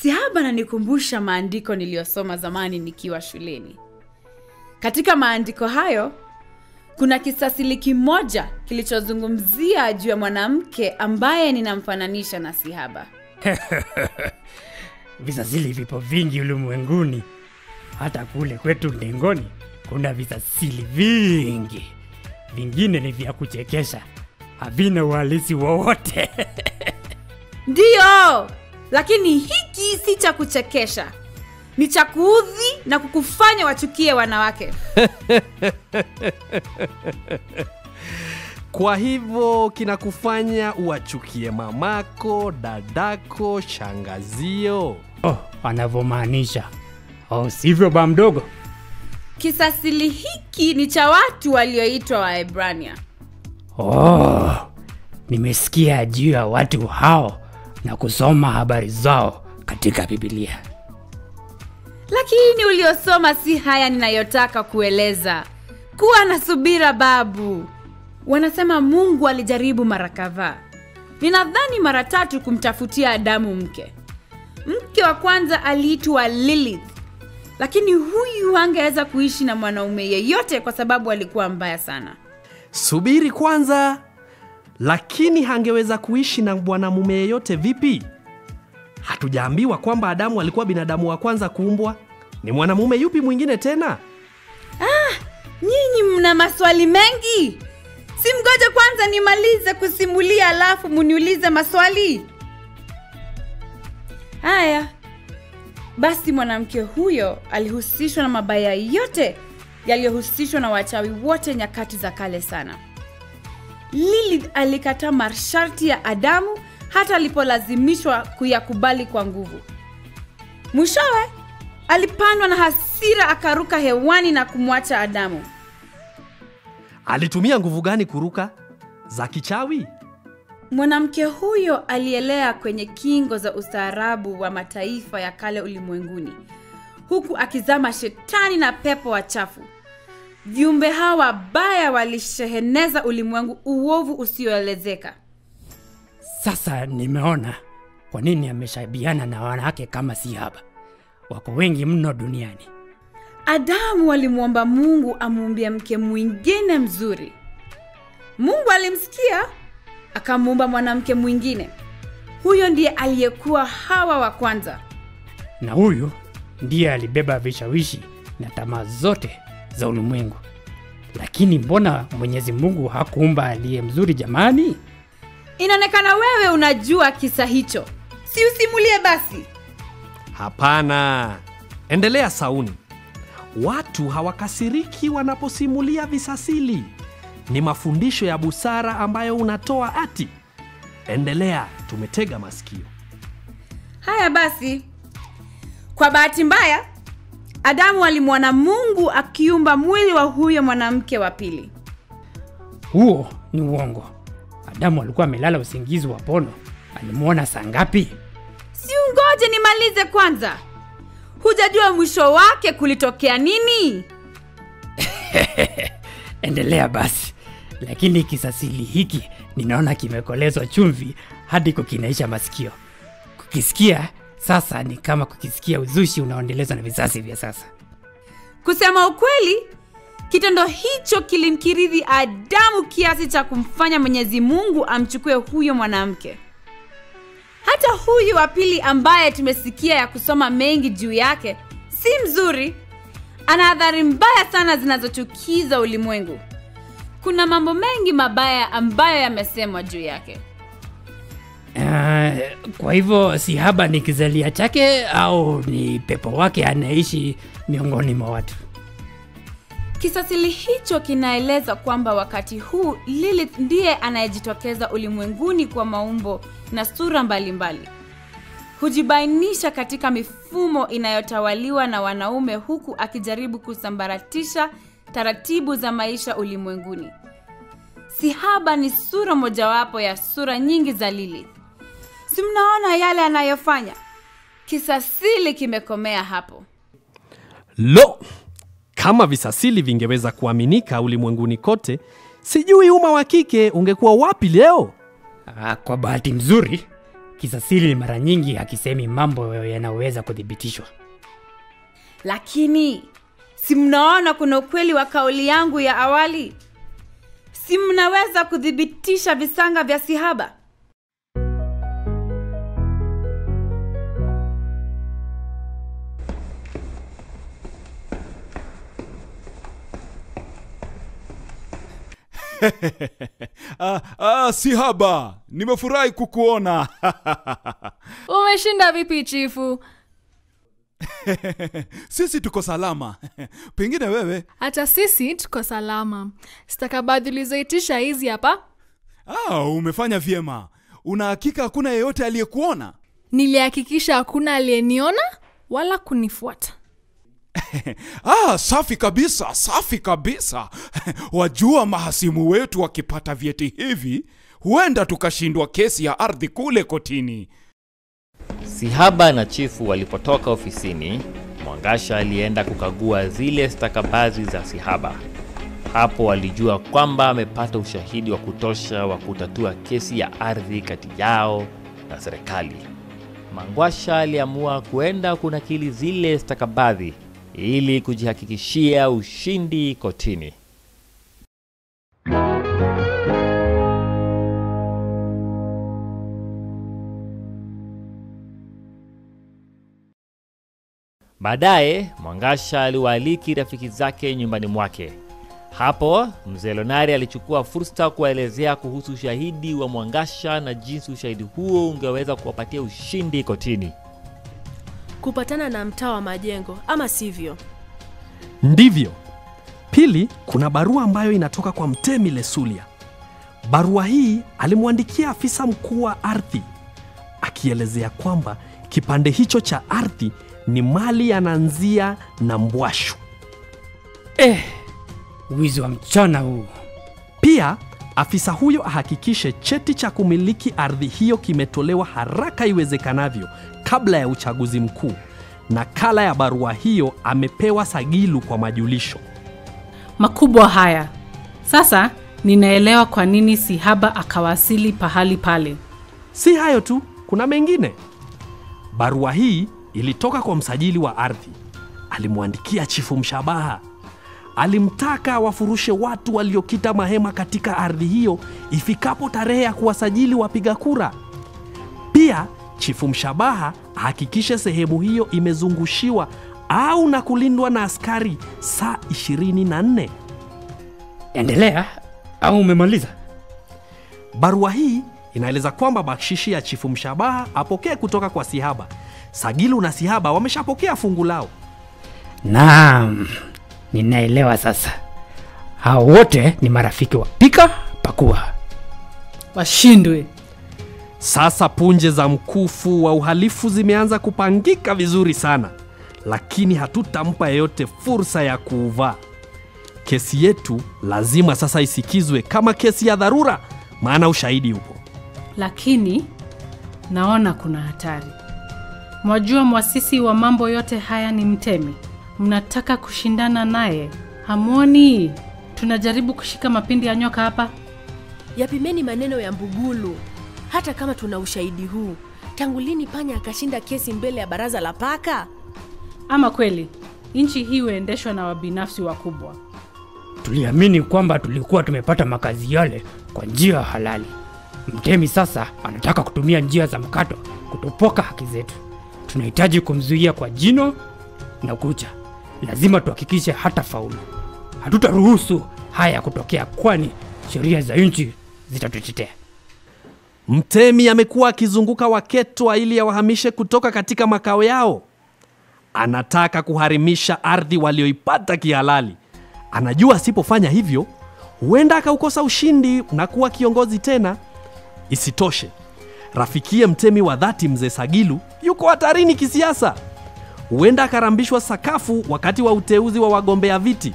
Sihaba ananikumbusha maandiko niliyosoma zamani nikiwa shuleni. Katika maandiko hayo, kuna kisasili kimoja kilichozungumzia juu ya mwanamke ambaye ninamfananisha na Sihaba. Visasili vipo vingi ulimwenguni. Hata kule kwetu Ndengoni kuna visasili vingi. Vingine ni vya kuchekesha. Havina uhalisi wowote. Ndiyo, lakini hiki si cha kuchekesha. Ni cha kuudhi na kukufanya wachukie wanawake. Kwa hivyo kinakufanya uwachukie mamako, dadako, shangazio. Anavomaanisha. Sivyo ba mdogo? Kisasili hiki ni cha watu walioitwa Waebrania. Nimesikia juu ya watu hao na kusoma habari zao katika Biblia. Lakini uliosoma si haya ninayotaka kueleza. Kuwa na subira babu. Wanasema Mungu alijaribu mara kadhaa. Ninadhani mara 3 kumtafutia Adamu mke. Mke wa kwanza aliitwa Lilith. Lakini huyu hangeweza kuishi na mwanaume yeyote kwa sababu alikuwa mbaya sana. Subiri kwanza. Lakini hangeweza kuishi na mwanamume yeyote vipi? Hatujaambiwa kwamba Adamu alikuwa binadamu wa kwanza kuumbwa. Ni mwanamume yupi mwingine tena? Nyinyi mna maswali mengi. Si mgoje kwanza nimalize kusimulia alafu muniulize maswali. Haya. Basi mwanamke huyo alihusishwa na mabaya yote yaliyohusishwa na wachawi wote nyakati za kale sana. Lilith alikataa masharti ya Adamu hata alipolazimishwa kuyakubali kwa nguvu. Mwishowe alipandwa na hasira akaruka hewani na kumwacha Adamu. Alitumia nguvu gani kuruka? Za kichawi? Mwanamke huyo alielea kwenye kingo za ustaarabu wa mataifa ya kale ulimwenguni, huku akizama shetani na pepo wachafu. Viumbe hawa baya walisheheneza ulimwengu uovu usioelezeka. Sasa nimeona kwa nini ameshabiana na wanawake kama Sihaba. Wako wengi mno duniani. Adamu alimwomba Mungu amuumbie mke mwingine mzuri. Mungu alimsikia, akamuumba mwanamke mwingine. Huyo ndiye aliyekuwa Hawa wa kwanza. Na huyu ndiye alibeba vishawishi na tamaa zote za ulimwengu. Lakini mbona Mwenyezi Mungu hakuumba aliye mzuri jamani? Inaonekana wewe unajua kisa hicho. Si usimulie basi. Hapana. Endelea Sauni. Watu hawakasiriki wanaposimulia visasili. Ni mafundisho ya busara ambayo unatoa ati. Endelea, tumetega masikio. Haya basi. Kwa bahati mbaya, Adamu alimwona Mungu akiumba mwili wa huyo mwanamke wa pili. Huo ni uongo. Adamu alikuwa amelala usingizi wa pono. Alimuona saa ngapi? Si ungoje nimalize kwanza. Hujajua mwisho wake kulitokea nini? Endelea basi. Lakini kisasili hiki ninaona kimekolezwa chumvi hadi kukinaisha masikio. Kukisikia sasa ni kama kukisikia uzushi unaoendelezwa na vizazi vya sasa. Kusema ukweli, kitendo hicho kilimkirithi Adamu kiasi cha kumfanya Mwenyezi Mungu amchukue huyo mwanamke. Hata huyu wa pili ambaye tumesikia ya kusoma mengi juu yake, si mzuri. Ana athari mbaya sana zinazochukiza ulimwengu. Kuna mambo mengi mabaya ambayo yamesemwa juu yake. Kwa hivyo Sihaba ni kizalia chake au ni pepo wake anaishi miongoni mwa watu? Kisasili hicho kinaeleza kwamba wakati huu Lilith ndiye anayejitokeza ulimwenguni kwa maumbo na sura mbalimbali. Hujibainisha katika mifumo inayotawaliwa na wanaume huku akijaribu kusambaratisha taratibu za maisha ulimwenguni. Sihaba ni sura mojawapo ya sura nyingi za Lilith. Si mnaona yale anayofanya? Kisasili kimekomea hapo. Lo! Kama visasili vingeweza kuaminika ulimwenguni kote, sijui umma wa kike ungekuwa wapi leo? Kwa bahati nzuri, Kisasili mara nyingi hakisemi mambo yanayoweza kuthibitishwa. Lakini si mnaona kuna ukweli wa kauli yangu ya awali? Si mnaweza kuthibitisha visanga vya Sihaba? Sihaba, nimefurahi kukuona. Umeshinda vipi chifu? Sisi tuko salama. Pengine wewe? Hata sisi tuko salama. Stakabadhi ulizoitisha hizi hapa. Umefanya vyema. Una hakika hakuna yeyote aliyekuona? Nilihakikisha hakuna aliyeniona wala kunifuata. Safi kabisa, safi kabisa. Wajua mahasimu wetu wakipata vyeti hivi, huenda tukashindwa kesi ya ardhi kule kotini. Sihaba na chifu walipotoka ofisini, Mwangasha alienda kukagua zile stakabadhi za Sihaba. Hapo walijua kwamba amepata ushahidi wa kutosha wa kutatua kesi ya ardhi kati yao na serikali. Mwangasha aliamua kuenda kunakili zile stakabadhi ili kujihakikishia ushindi kotini. Baadaye, Mwangasha aliwaaliki rafiki zake nyumbani mwake. Hapo, mzee Lonari alichukua fursa kuelezea kuhusu ushahidi wa Mwangasha na jinsi ushahidi huo ungeweza kuwapatia ushindi kotini. Kupatana na mtaa wa majengo, ama sivyo? Ndivyo. Pili, kuna barua ambayo inatoka kwa Mtemi Lesulia. Barua hii alimwandikia afisa mkuu wa ardhi, akielezea kwamba kipande hicho cha ardhi ni mali ya Nanzia na Mbwashu. Wizi wa mchana huu. Pia, afisa huyo ahakikishe cheti cha kumiliki ardhi hiyo kimetolewa haraka iwezekanavyo kabla ya uchaguzi mkuu. Nakala ya barua hiyo amepewa Sagilu kwa majulisho. Makubwa haya. Sasa ninaelewa kwa nini Sihaba akawasili pahali pale. Si hayo tu, kuna mengine. Barua hii ilitoka kwa msajili wa ardhi. Alimwandikia Chifu Mshabaha. Alimtaka wafurushe watu waliokita mahema katika ardhi hiyo ifikapo tarehe ya kuwasajili wapiga kura. Pia Chifu Mshabaha ahakikishe sehemu hiyo imezungushiwa au na kulindwa na askari saa 24. Endelea au umemaliza? Barua hii inaeleza kwamba bakshishi ya Chifu Mshabaha apokee kutoka kwa Sihaba. Sagilu na Sihaba wameshapokea fungu lao. Naam, ninaelewa sasa. Hao wote ni marafiki wa pika pakua. Washindwe. Sasa punje za mkufu wa uhalifu zimeanza kupangika vizuri sana, lakini hatutampa yeyote fursa ya kuuvaa. Kesi yetu lazima sasa isikizwe kama kesi ya dharura, maana ushahidi upo. Lakini naona kuna hatari. Mwajua mwasisi wa mambo yote haya ni Mtemi. Mnataka kushindana naye. Hamuoni tunajaribu kushika mapindi ya nyoka hapa? Yapimeni maneno ya Mbugulu. Hata kama tuna ushahidi huu, tangu lini panya akashinda kesi mbele ya baraza la paka? Ama kweli, nchi hii huendeshwa na wabinafsi wakubwa. Tuliamini kwamba tulikuwa tumepata makazi yale kwa njia halali. Mtemi sasa anataka kutumia njia za mkato kutupoka haki zetu. Tunahitaji kumzuia kwa jino na kucha. Lazima tuhakikishe hata faulu. Hatutaruhusu haya kutokea, kwani sheria za nchi zitatutetea. Mtemi amekuwa akizunguka Waketwa ili awahamishe kutoka katika makao yao. Anataka kuharimisha ardhi walioipata kihalali. Anajua asipofanya hivyo, huenda akaukosa ushindi na kuwa kiongozi tena. Isitoshe, rafikie Mtemi wa dhati mzee Sagilu yuko hatarini kisiasa. Huenda akarambishwa sakafu wakati wa uteuzi wa wagombea viti.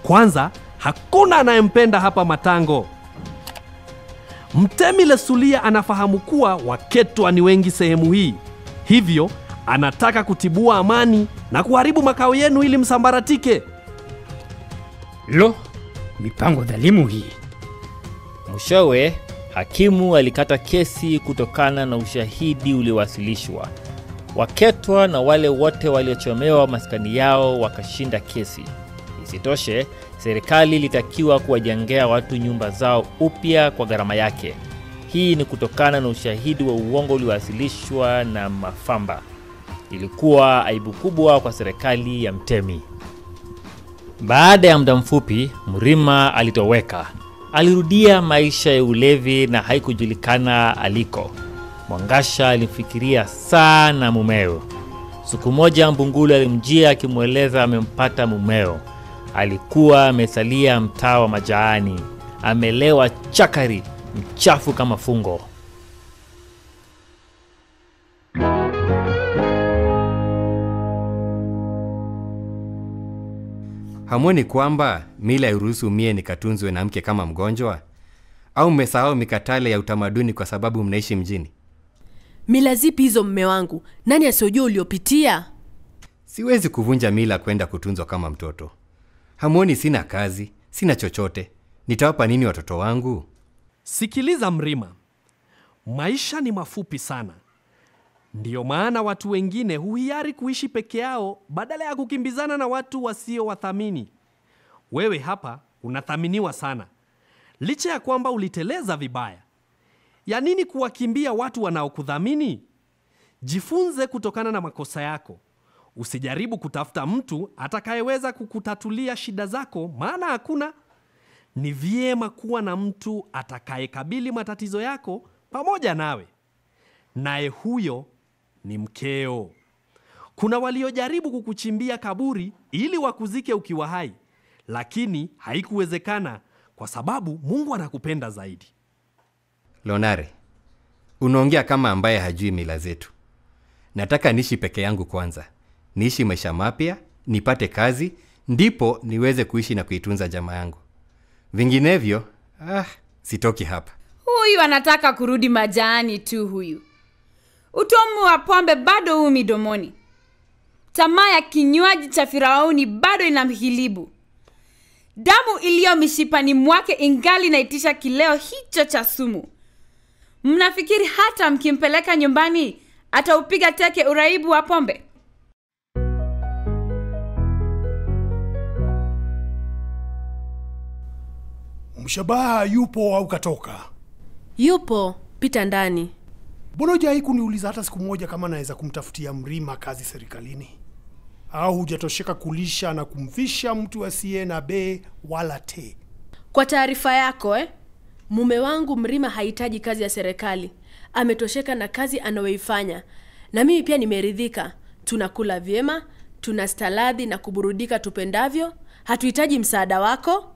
Kwanza, hakuna anayempenda hapa Matango. Mtemi Lesulia anafahamu kuwa Waketwa ni wengi sehemu hii. Hivyo, anataka kutibua amani na kuharibu makao yenu ili msambaratike. Lo, mipango dhalimu hii. Mwishowe, Hakimu alikata kesi kutokana na ushahidi uliowasilishwa. Waketwa na wale wote waliochomewa maskani yao wakashinda kesi. Isitoshe, serikali ilitakiwa kuwajengea watu nyumba zao upya kwa gharama yake. Hii ni kutokana na ushahidi wa uongo uliowasilishwa na Mafamba. Ilikuwa aibu kubwa kwa serikali ya Mtemi. Baada ya muda mfupi, Mrima alitoweka. Alirudia maisha ya ulevi na haikujulikana aliko. Mwangasha alimfikiria sana mumeo. Siku moja Mbungulu alimjia akimweleza amempata mumeo. Alikuwa amesalia mtaa wa Majaani, amelewa chakari, mchafu kama fungo. Hamwoni kwamba mila iruhusu mie nikatunzwe na mke kama mgonjwa? Au mmesahau mikatale ya utamaduni kwa sababu mnaishi mjini? Mila zipi hizo mme wangu? Nani asiyojua uliopitia? Siwezi kuvunja mila kwenda kutunzwa kama mtoto. Hamwoni sina kazi, sina chochote. Nitawapa nini watoto wangu? Sikiliza Mrima, maisha ni mafupi sana. Ndiyo maana watu wengine huhiari kuishi peke yao badala ya kukimbizana na watu wasio wathamini. Wewe hapa unathaminiwa sana, licha ya kwamba uliteleza vibaya. Ya nini kuwakimbia watu wanaokudhamini? Jifunze kutokana na makosa yako. Usijaribu kutafuta mtu atakayeweza kukutatulia shida zako, maana hakuna. Ni vyema kuwa na mtu atakayekabili matatizo yako pamoja nawe. Naye huyo ni mkeo. Kuna waliojaribu kukuchimbia kaburi ili wakuzike ukiwa hai, lakini haikuwezekana kwa sababu Mungu anakupenda zaidi. Lonare, unaongea kama ambaye hajui mila zetu. Nataka niishi peke yangu kwanza. Niishi maisha mapya, nipate kazi, ndipo niweze kuishi na kuitunza jamaa yangu. Vinginevyo, sitoki hapa. Huyu anataka kurudi Majaani tu huyu. Utamu wa pombe bado huu midomoni. Tamaa ya kinywaji cha Firauni bado inamhilibu. Damu iliyo mishipani mwake ingali naitisha kileo hicho cha sumu. Mnafikiri hata mkimpeleka nyumbani ataupiga teke uraibu wa pombe? Mshabaha yupo au katoka? Yupo, pita ndani. Mbona hujai kuniuliza hata siku moja kama naweza kumtafutia Mrima kazi serikalini? Au hujatosheka kulisha na kumvisha mtu asiye na be wala te? Kwa taarifa yako, mume wangu Mrima hahitaji kazi ya serikali. Ametosheka na kazi anayoifanya. Na mimi pia nimeridhika. Tunakula vyema, tunastaladhi na kuburudika tupendavyo. Hatuhitaji msaada wako.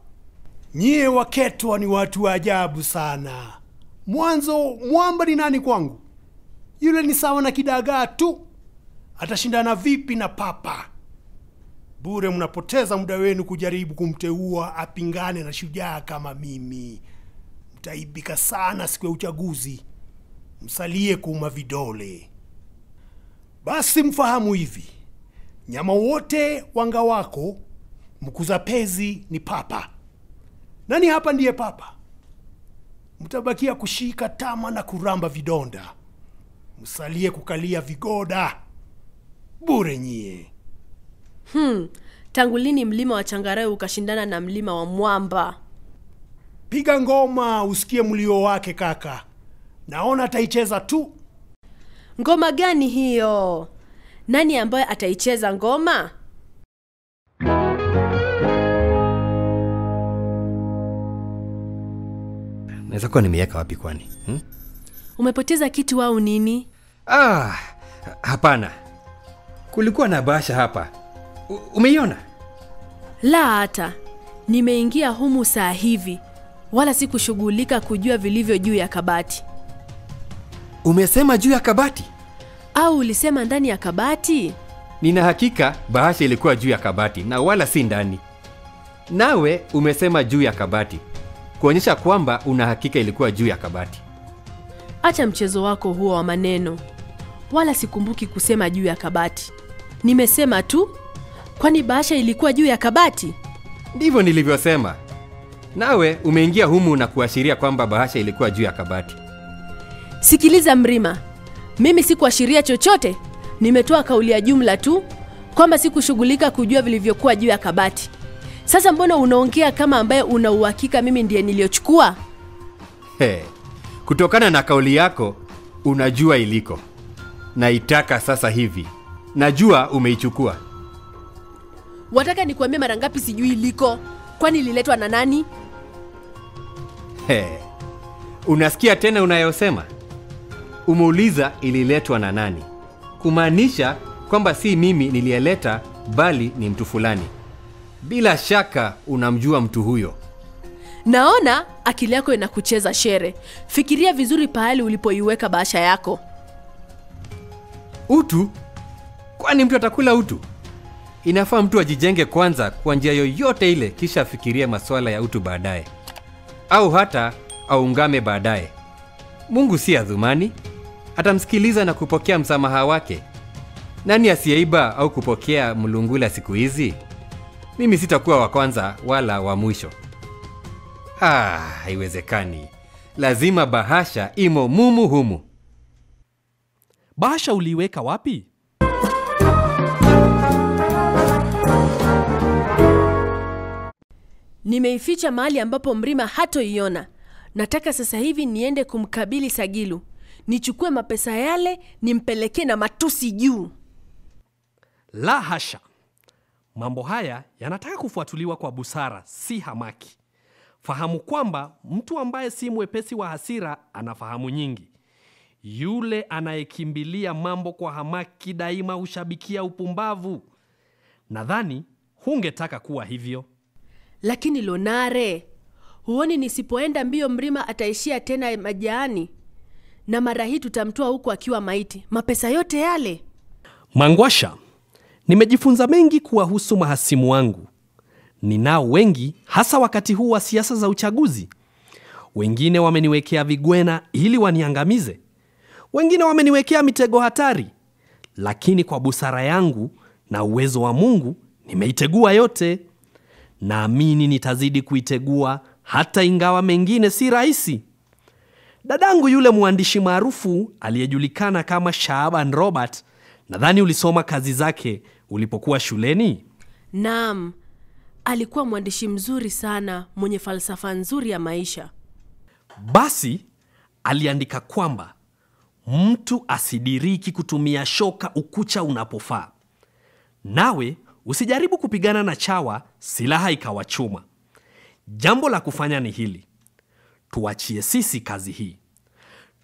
Nyie Waketwa ni watu wa ajabu sana. Mwanzo mwamba ni nani kwangu? Yule ni sawa na kidagaa tu. Atashindana vipi na papa? Bure mnapoteza muda wenu kujaribu kumteua apingane na shujaa kama mimi. Mtaibika sana siku ya uchaguzi. Msalie kuuma vidole. Basi mfahamu hivi. Nyama wote wanga wako, mkuza pezi ni papa. Nani hapa ndiye papa? Mtabakia kushika tama na kuramba vidonda. Msalie kukalia vigoda. Bure nyie. Tangu lini mlima wa Changarawe ukashindana na mlima wa Mwamba? Piga ngoma usikie mlio wake kaka. Naona ataicheza tu. Ngoma gani hiyo? Nani ambaye ataicheza ngoma? Naweza kuwa nimeweka wapi kwani? Umepoteza kitu au nini? Hapana. Kulikuwa na bahasha hapa. Umeiona? La hata. Nimeingia humu saa hivi. Wala sikushughulika kujua vilivyo juu ya kabati. Umesema juu ya kabati? Au ulisema ndani ya kabati? Nina hakika bahasha ilikuwa juu ya kabati na wala si ndani. Nawe umesema juu ya kabati, kuonyesha kwamba una hakika ilikuwa juu ya kabati. Acha mchezo wako huo wa maneno. Wala sikumbuki kusema juu ya kabati. Nimesema tu, kwani bahasha ilikuwa juu ya kabati? Ndivyo nilivyosema. Nawe umeingia humu na kuashiria kwamba bahasha ilikuwa juu ya kabati. Sikiliza Mrima, mimi sikuashiria chochote. Nimetoa kauli ya jumla tu kwamba sikushughulika kujua vilivyokuwa juu ya kabati. Sasa mbona unaongea kama ambaye una uhakika mimi ndiye niliochukua? Kutokana na kauli yako unajua iliko. Naitaka sasa hivi. Najua umeichukua. Wataka nikuambie mara ngapi sijui iliko? Kwani ililetwa na nani? Unasikia tena unayosema? Umeuliza ililetwa na nani. Kumaanisha kwamba si mimi niliyeleta bali ni mtu fulani. Bila shaka unamjua mtu huyo. Naona akili yako inakucheza shere. Fikiria vizuri pahali ulipoiweka bahasha yako. Utu? Kwani mtu atakula utu? Inafaa mtu ajijenge kwanza kwa njia yoyote ile kisha afikirie masuala ya utu baadaye. Au hata aungame baadaye. Mungu si adhumani. Atamsikiliza na kupokea msamaha wake. Nani asiyeiba au kupokea mlungula siku hizi? Mimi sitakuwa wa kwanza wala wa mwisho. Haiwezekani. Lazima bahasha imo mumu humu. Bahasha uliweka wapi? Nimeificha mahali ambapo Mrima hatoiona. Nataka sasa hivi niende kumkabili Sagilu. Nichukue mapesa yale nimpelekee na matusi juu. La hasha. Mambo haya yanataka kufuatuliwa kwa busara, si hamaki. Fahamu kwamba mtu ambaye si mwepesi wa hasira anafahamu nyingi. Yule anayekimbilia mambo kwa hamaki daima hushabikia upumbavu. Nadhani hungetaka kuwa hivyo. Lakini Lonare, huoni nisipoenda mbio Mrima ataishia tena majaani? Na mara hii tutamtoa huku akiwa maiti. Mapesa yote yale. Mangwasha, nimejifunza mengi kuwahusu mahasimu wangu. Ninao wengi hasa wakati huu wa siasa za uchaguzi. Wengine wameniwekea vigwena ili waniangamize. Wengine wameniwekea mitego hatari. Lakini kwa busara yangu na uwezo wa Mungu nimeitegua yote. Naamini nitazidi kuitegua hata ingawa mengine si rahisi. Dadangu yule mwandishi maarufu aliyejulikana kama Shaaban Robert, nadhani ulisoma kazi zake ulipokuwa shuleni? Naam, alikuwa mwandishi mzuri sana, mwenye falsafa nzuri ya maisha. Basi aliandika kwamba mtu asidiriki kutumia shoka ukucha unapofaa. Nawe usijaribu kupigana na chawa silaha ikawachuma. Jambo la kufanya ni hili. Tuachie sisi kazi hii.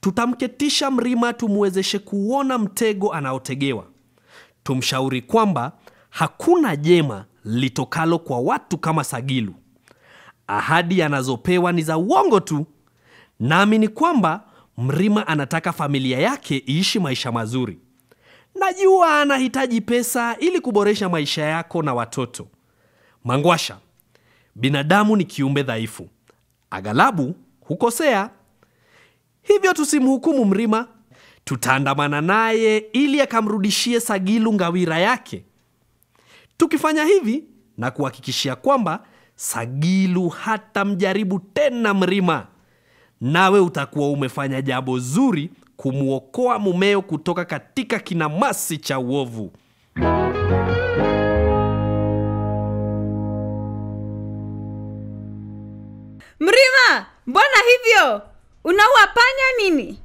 Tutamketisha Mrima tumwezeshe kuona mtego anaotegewa. Tumshauri kwamba hakuna jema litokalo kwa watu kama Sagilu. Ahadi anazopewa ni za uongo tu. Naamini kwamba Mrima anataka familia yake iishi maisha mazuri. Najua anahitaji pesa ili kuboresha maisha yako na watoto. Mangwasha, binadamu ni kiumbe dhaifu. Aghalabu hukosea. Hivyo tusimhukumu Mrima. Tutaandamana naye ili akamrudishie Sagilu ngawira yake. Tukifanya hivi na kuhakikishia kwamba Sagilu hata mjaribu tena Mrima, nawe utakuwa umefanya jambo zuri kumuokoa mumeo kutoka katika kinamasi cha uovu. Mrima, mbona hivyo? Unaua panya nini?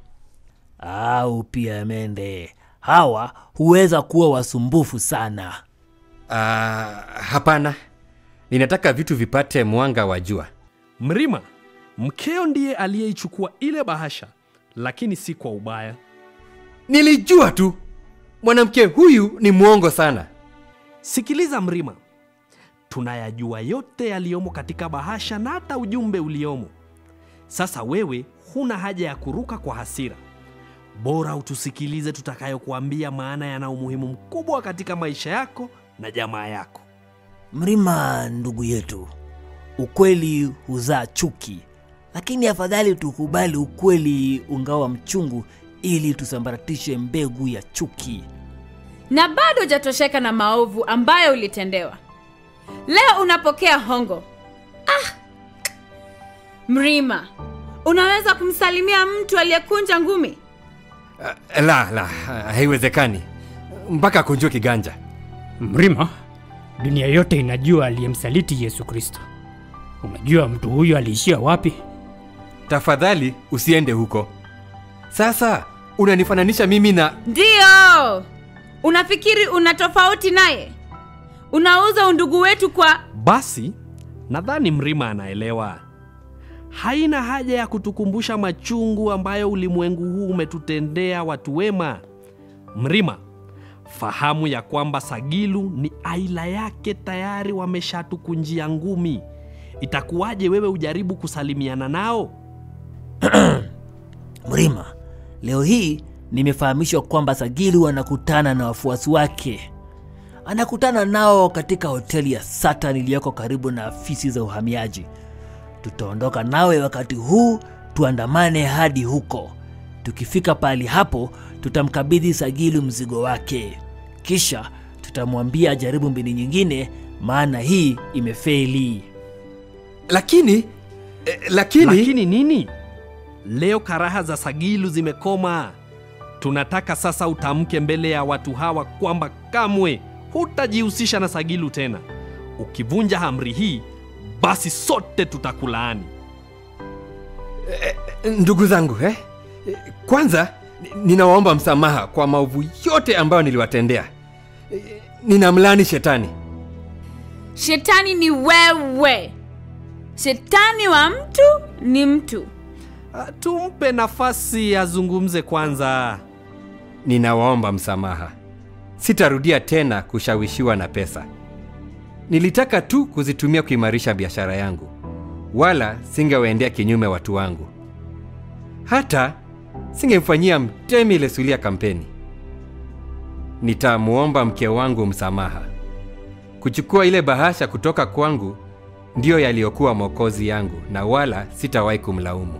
Au pia mende. Hawa huweza kuwa wasumbufu sana. Hapana. Ninataka vitu vipate mwanga wa jua. Mrima, mkeo ndiye aliyeichukua ile bahasha, lakini si kwa ubaya. Nilijua tu. Mwanamke huyu ni mwongo sana. Sikiliza Mrima. Tunayajua yote yaliyomo katika bahasha na hata ujumbe uliomo. Sasa wewe huna haja ya kuruka kwa hasira. Bora utusikilize tutakayokuambia, maana yana umuhimu mkubwa katika maisha yako na jamaa yako. Mrima ndugu yetu, ukweli huzaa chuki, lakini afadhali tukubali ukweli ungawa mchungu ili tusambaratishe mbegu ya chuki. Na bado hujatosheka na maovu ambayo ulitendewa. Leo unapokea hongo. Mrima, unaweza kumsalimia mtu aliyekunja ngumi? La, haiwezekani. Mpaka akunjue kiganja. Mrima, dunia yote inajua aliyemsaliti Yesu Kristo. Unajua mtu huyo aliishia wapi? Tafadhali usiende huko. Sasa unanifananisha mimi na... Ndio! Unafikiri una tofauti naye? Unauza undugu wetu kwa... Basi, nadhani Mrima anaelewa. Haina haja ya kutukumbusha machungu ambayo ulimwengu huu umetutendea watu wema. Mrima, fahamu ya kwamba Sagilu ni aila yake tayari wameshatukunjia ngumi. Itakuwaje wewe ujaribu kusalimiana nao? Mrima, leo hii nimefahamishwa kwamba Sagilu anakutana na wafuasi wake. Anakutana nao katika hoteli ya Satan iliyoko karibu na afisi za uhamiaji. Tutaondoka nawe wakati huu, tuandamane hadi huko. Tukifika pali hapo, tutamkabidhi Sagilu mzigo wake. Kisha tutamwambia jaribu mbinu nyingine, maana hii imefeli. Lakini nini? Leo karaha za Sagilu zimekoma. Tunataka sasa utamke mbele ya watu hawa kwamba kamwe hutajihusisha na Sagilu tena. Ukivunja amri hii, basi sote tutakulaani. Ndugu zangu, kwanza ninawaomba msamaha kwa maovu yote ambayo niliwatendea. Ninamlaani shetani. Shetani ni wewe. Shetani wa mtu ni mtu. Tumpe nafasi azungumze kwanza. Ninawaomba msamaha. Sitarudia tena kushawishiwa na pesa. Nilitaka tu kuzitumia kuimarisha biashara yangu. Wala singewaendea kinyume watu wangu. Hata singemfanyia mtemi Lesulia kampeni. Nitamuomba mke wangu msamaha. Kuchukua ile bahasha kutoka kwangu ndio yaliyokuwa mwokozi yangu, na wala sitawahi kumlaumu.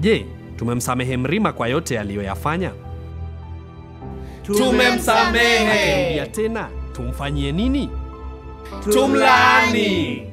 Je, tumemsamehe Mrima kwa yote aliyoyafanya? Tumemsamehe. Tena tumfanyie nini? Tumlaani.